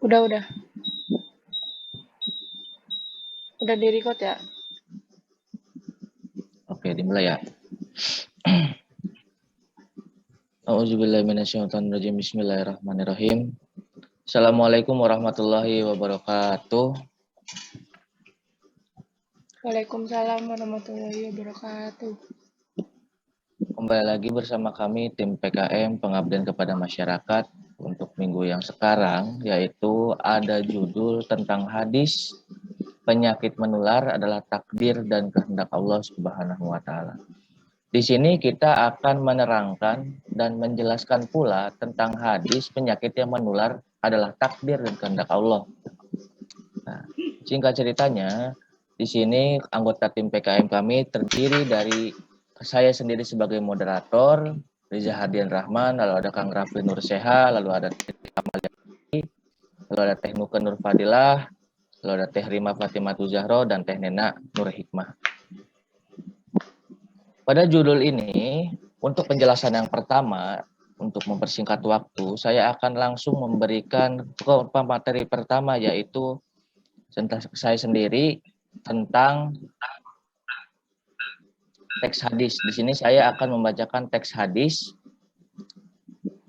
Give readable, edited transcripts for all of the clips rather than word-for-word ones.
Udah. Udah di-record ya? Oke, dimulai ya. A'udzubillahiminasyaitonirrajim. Bismillahirrahmanirrahim. Assalamualaikum warahmatullahi wabarakatuh. Waalaikumsalam warahmatullahi wabarakatuh. Kembali lagi bersama kami tim PKM Pengabdian kepada Masyarakat untuk minggu yang sekarang, yaitu ada judul tentang hadis penyakit menular adalah takdir dan kehendak Allah Subhanahu wa taala. Di sini kita akan menerangkan dan menjelaskan pula tentang hadis penyakit yang menular adalah takdir dan kehendak Allah. Nah, singkat ceritanya, di sini anggota tim PKM kami terdiri dari saya sendiri sebagai moderator, Riza Hardian Rahman, lalu ada Kang Rafli Nur Seha, lalu ada Teh Amalia, lalu ada Teh Nuke Nur Fadilah, lalu ada Teh Rima Fatimatu Zahro, dan Teh Nena Nur Hikmah. Pada judul ini, untuk penjelasan yang pertama, untuk mempersingkat waktu, saya akan langsung memberikan materi pertama, yaitu tentang saya sendiri tentang teks hadis. Di sini saya akan membacakan teks hadis.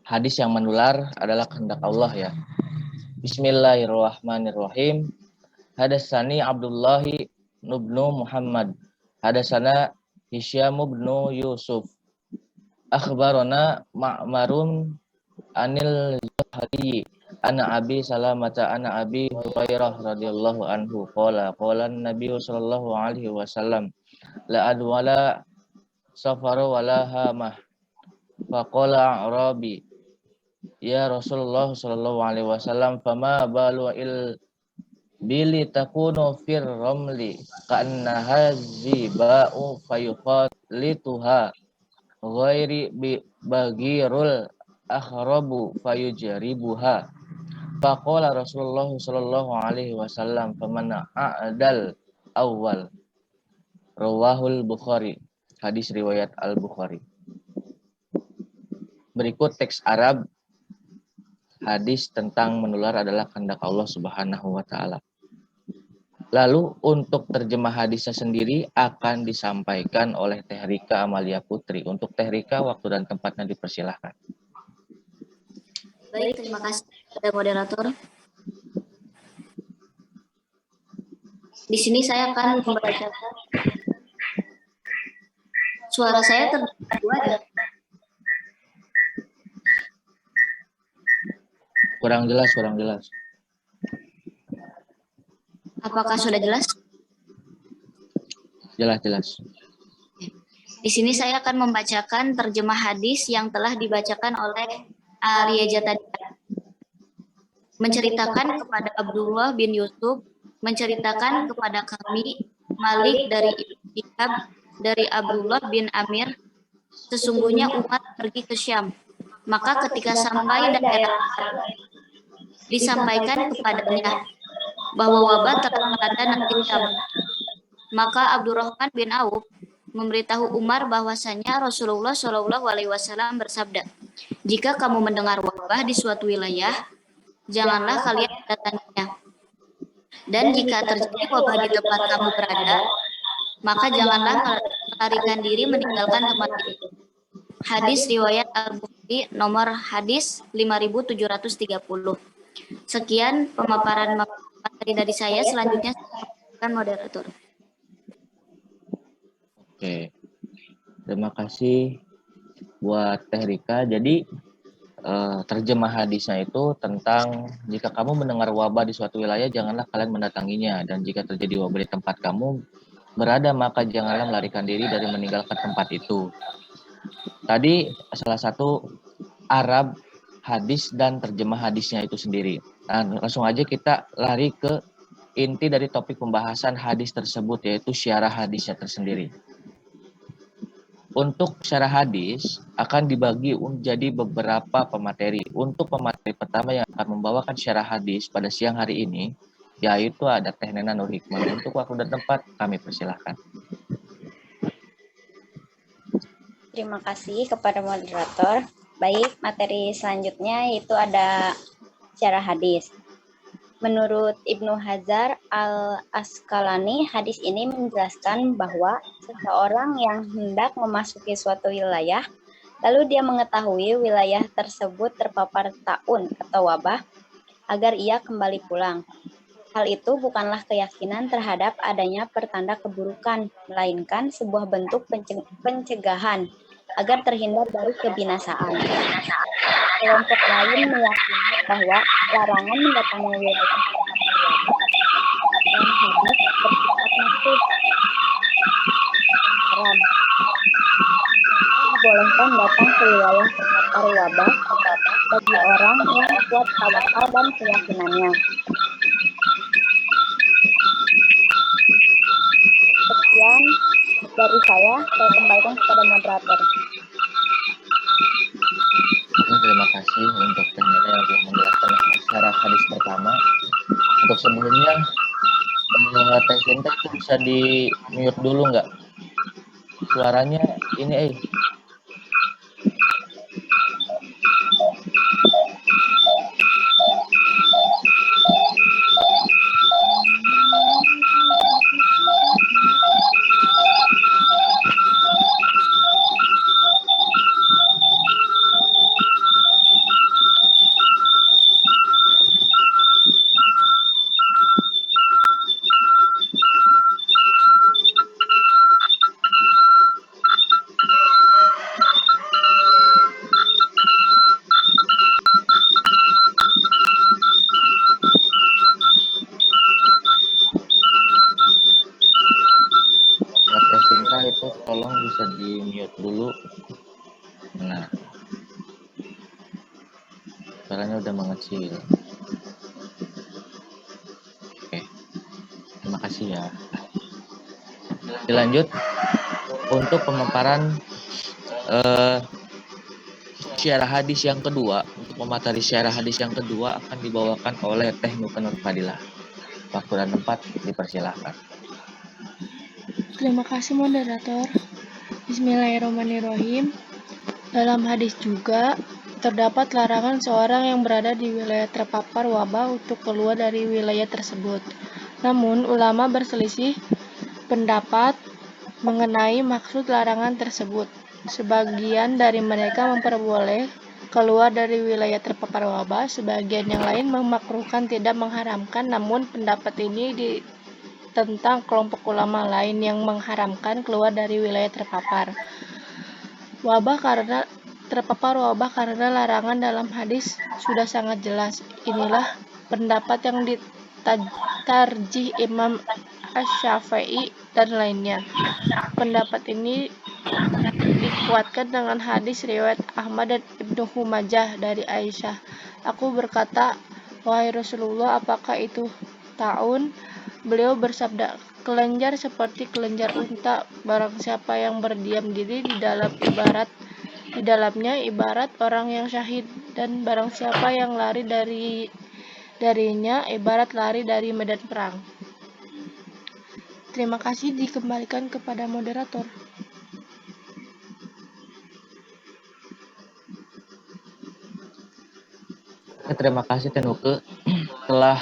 Hadis yang menular adalah kehendak Allah ya. Bismillahirrahmanirrahim. Hadatsani Abdullahi ibnu Muhammad. Hadatsana Hisyam ibnu Yusuf. Akhbarana Ma'marun anil Zuhri ana Abi Salamata ana Abi Hurairah radhiyallahu anhu qala Nabi sallallahu alaihi wasallam la adwala safaru wala hamah faqala Arabi ya Rasulullah sallallahu alaihi wasallam fama balu il bili takunu fir ramli ka'anna haziba'u fayuqatlituha ghairi bagirul akhrabu fayujribuha faqala Rasulullah sallallahu alaihi wasallam faman a'dal awal rawahul Bukhari. Hadis riwayat Al-Bukhari. Berikut teks Arab hadis tentang menular adalah kehendak Allah Subhanahu wa taala. Lalu untuk terjemah hadisnya sendiri akan disampaikan oleh Teh Rika Amalia Putri. Untuk Teh Rika, waktu dan tempatnya dipersilahkan. Baik, terima kasih kepada moderator. Di sini saya akan membacakan. Suara saya terdengar ya? Kurang jelas. Apakah sudah jelas? Jelas. Di sini saya akan membacakan terjemah hadis yang telah dibacakan oleh Arya Jatadia. Menceritakan kepada Abdullah bin Yusuf, menceritakan kepada kami Malik dari Ibnu Syihab dari Abdullah bin Amir, sesungguhnya Umar pergi ke Syam. Maka ketika sampai daerah disampaikan kepadanya bahwa wabah telah melanda negeri Syam. Maka Abdurrahman bin Auf memberitahu Umar bahwasanya Rasulullah Shallallahu Alaihi Wasallam bersabda, jika kamu mendengar wabah di suatu wilayah, janganlah kalian mendatanginya. Dan jika terjadi wabah di tempat kamu berada, maka janganlah melarikan diri meninggalkan tempat itu. Hadis riwayat Al-Bukhari nomor hadis 5730. Sekian pemaparan materi dari saya. Selanjutnya silakan moderator. Oke. Terima kasih buat Teh Rika. Jadi terjemah hadisnya itu tentang jika kamu mendengar wabah di suatu wilayah, janganlah kalian mendatanginya, dan jika terjadi wabah di tempat kamu berada, maka janganlah melarikan diri dari meninggalkan tempat itu. Tadi salah satu Arab hadis dan terjemah hadisnya itu sendiri. Nah, langsung aja kita lari ke inti dari topik pembahasan hadis tersebut, yaitu syarah hadisnya tersendiri. Untuk syarah hadis akan dibagi menjadi beberapa pemateri. Untuk pemateri pertama yang akan membawakan syarah hadis pada siang hari ini, yaitu ada Teh Nena Nur Hikmah. Untuk waktu dan tempat kami persilahkan. Terima kasih kepada moderator. Baik, materi selanjutnya yaitu ada syarah hadis. Menurut Ibnu Hajar al-Asqalani, hadis ini menjelaskan bahwa seseorang yang hendak memasuki suatu wilayah, lalu dia mengetahui wilayah tersebut terpapar taun atau wabah, agar ia kembali pulang. Hal itu bukanlah keyakinan terhadap adanya pertanda keburukan, melainkan sebuah bentuk pencegahan agar terhindar dari kebinasaan. Kelompok lain meyakini bahwa larangan mendatangi wilayah dalam hadis bersifat makruh haram. Maka dibolehkan datang ke wilayah terpapar wabah bagi orang yang kuat tawakal dan keyakinannya. Sekian dari saya kembalikan kepada moderator. Oke, terima kasih untuk Teh Nela yang telah menjelaskan secara hadis pertama. Untuk sebelumnya, Teh Sinta itu bisa di mute dulu nggak? Suaranya ini Teh Sinta itu tolong bisa di mute dulu. Nah, suaranya udah mengecil. Oke, terima kasih ya. Dilanjut untuk pemaparan syiarah hadis yang kedua. Untuk memateri syiarah hadis yang kedua akan dibawakan oleh Teh Nuka Nur Fadilah. Waktu dan tempat dipersilahkan. Terima kasih moderator. Bismillahirrahmanirrahim. Dalam hadis juga terdapat larangan seorang yang berada di wilayah terpapar wabah untuk keluar dari wilayah tersebut. Namun, ulama berselisih pendapat mengenai maksud larangan tersebut. Sebagian dari mereka memperboleh keluar dari wilayah terpapar wabah, sebagian yang lain memakruhkan tidak mengharamkan, namun pendapat ini tentang kelompok ulama lain yang mengharamkan keluar dari wilayah terpapar wabah karena larangan dalam hadis sudah sangat jelas. Inilah pendapat yang ditarjih Imam Asy-Syafi'i dan lainnya. Pendapat ini dikuatkan dengan hadis riwayat Ahmad dan Ibnu Majah dari Aisyah. Aku berkata, wahai Rasulullah, apakah itu taun? Beliau bersabda, kelenjar seperti kelenjar unta. Barang siapa yang berdiam diri di dalamnya ibarat orang yang syahid, dan barang siapa yang lari darinya ibarat lari dari medan perang. Terima kasih, dikembalikan kepada moderator. Terima kasih Tenuke telah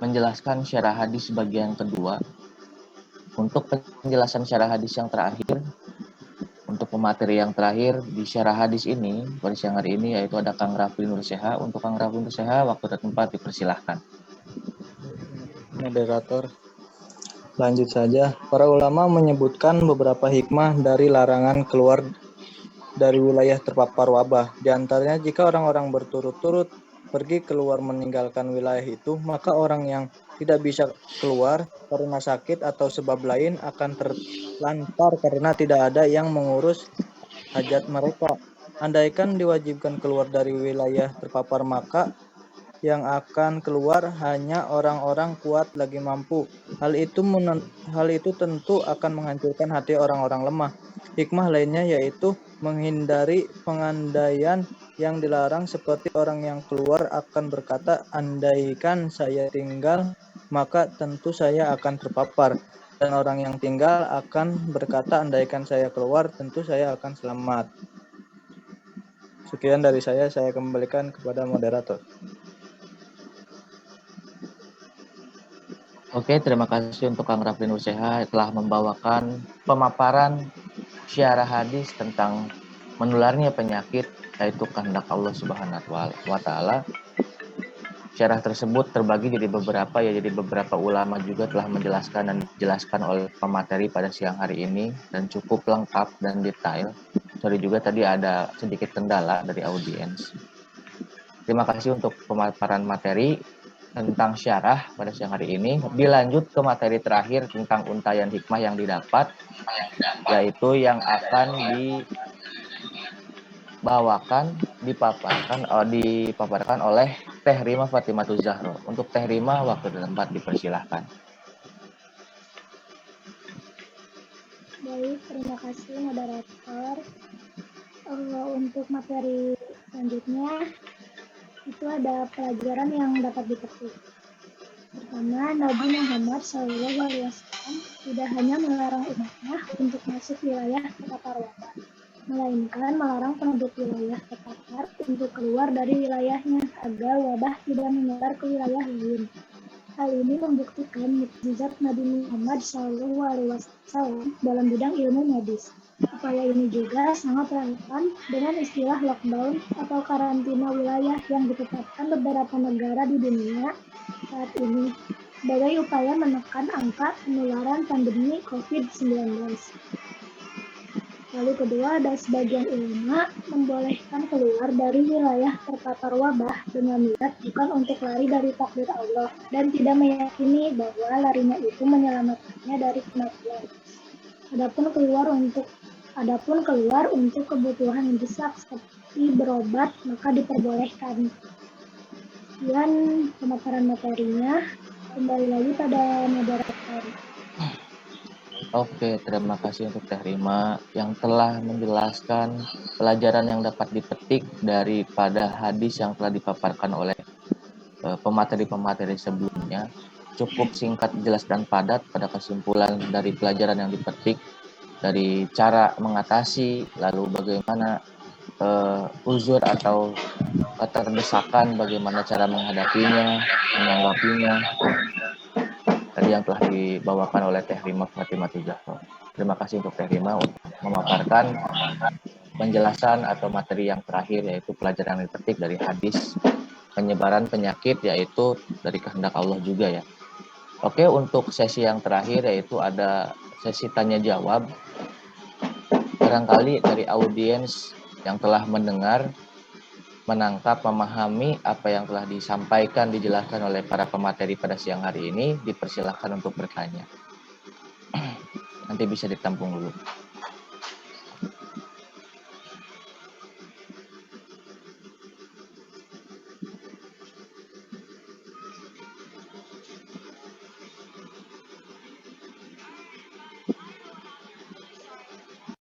menjelaskan syarah hadis bagian kedua. Untuk penjelasan syarah hadis yang terakhir, untuk pemateri yang terakhir di syarah hadis ini pada siang hari ini yaitu ada Kang Rafli Nur Seha. Untuk Kang Rafli Nur Seha, waktu dan tempat dipersilahkan. Moderator, lanjut saja. Para ulama menyebutkan beberapa hikmah dari larangan keluar dari wilayah terpapar wabah. Di antaranya, jika orang-orang berturut-turut pergi keluar meninggalkan wilayah itu, maka orang yang tidak bisa keluar karena sakit atau sebab lain akan terlantar karena tidak ada yang mengurus hajat mereka. Andaikan diwajibkan keluar dari wilayah terpapar, maka yang akan keluar hanya orang-orang kuat lagi mampu. Hal itu tentu akan menghancurkan hati orang-orang lemah. Hikmah lainnya yaitu menghindari pengandaian yang dilarang, seperti orang yang keluar akan berkata, andaikan saya tinggal, maka tentu saya akan terpapar. Dan orang yang tinggal akan berkata, andaikan saya keluar, tentu saya akan selamat. Sekian dari saya kembalikan kepada moderator. Oke, terima kasih untuk Kang Rafli Nurseha telah membawakan pemaparan syarah hadis tentang menularnya penyakit, yaitu kehendak Allah Subhanahu wa Ta'ala. Syarah tersebut terbagi jadi beberapa, jadi beberapa ulama juga telah menjelaskan dan dijelaskan oleh pemateri pada siang hari ini dan cukup lengkap dan detail. Sorry juga tadi ada sedikit kendala dari audiens. Terima kasih untuk pemaparan materi tentang syarah pada siang hari ini. Dilanjut ke materi terakhir tentang untayan hikmah yang didapat, yaitu yang akan dipaparkan oleh Teh Rima Fatimatu Zahro. Untuk Teh Rima, waktu dan tempat dipersilahkan. Baik, terima kasih moderator. Untuk materi selanjutnya, itu ada pelajaran yang dapat dipetik. Pertama, Nabi Muhammad SAW tidak hanya melarang umatnya untuk masuk wilayah terpapar wabah, melainkan melarang penduduk wilayah terpapar untuk keluar dari wilayahnya agar wabah tidak menyebar ke wilayah lain. Hal ini membuktikan mukjizat Nabi Muhammad SAW dalam bidang ilmu medis. Upaya ini juga sangat relevan dengan istilah lockdown atau karantina wilayah yang ditetapkan beberapa negara di dunia saat ini sebagai upaya menekan angka penularan pandemi COVID-19. Lalu kedua, ada sebagian ulama membolehkan keluar dari wilayah terpapar wabah dengan niat bukan untuk lari dari takdir Allah dan tidak meyakini bahwa larinya itu menyelamatkannya dari kematian. Adapun keluar untuk kebutuhan mendesak seperti berobat maka diperbolehkan. Sekian pemaparan materinya. Kembali lagi pada moderator. Oke, terima kasih untuk Teh Rima yang telah menjelaskan pelajaran yang dapat dipetik daripada hadis yang telah dipaparkan oleh pemateri-pemateri sebelumnya. Cukup singkat, jelas, dan padat pada kesimpulan dari pelajaran yang dipetik, dari cara mengatasi, lalu bagaimana uzur atau keterdesakan, bagaimana cara menghadapinya, menanggapinya. Tadi yang telah dibawakan oleh Teh Rima Fatimatu Zahro. Terima kasih untuk Teh Rima untuk memaparkan penjelasan atau materi yang terakhir, yaitu pelajaran yang dipetik dari hadis penyebaran penyakit, yaitu dari kehendak Allah juga ya. Oke, untuk sesi yang terakhir yaitu ada sesi tanya jawab. Barangkali dari audiens yang telah mendengar, menangkap, memahami apa yang telah disampaikan, dijelaskan oleh para pemateri pada siang hari ini, dipersilahkan untuk bertanya. Nanti bisa ditampung dulu.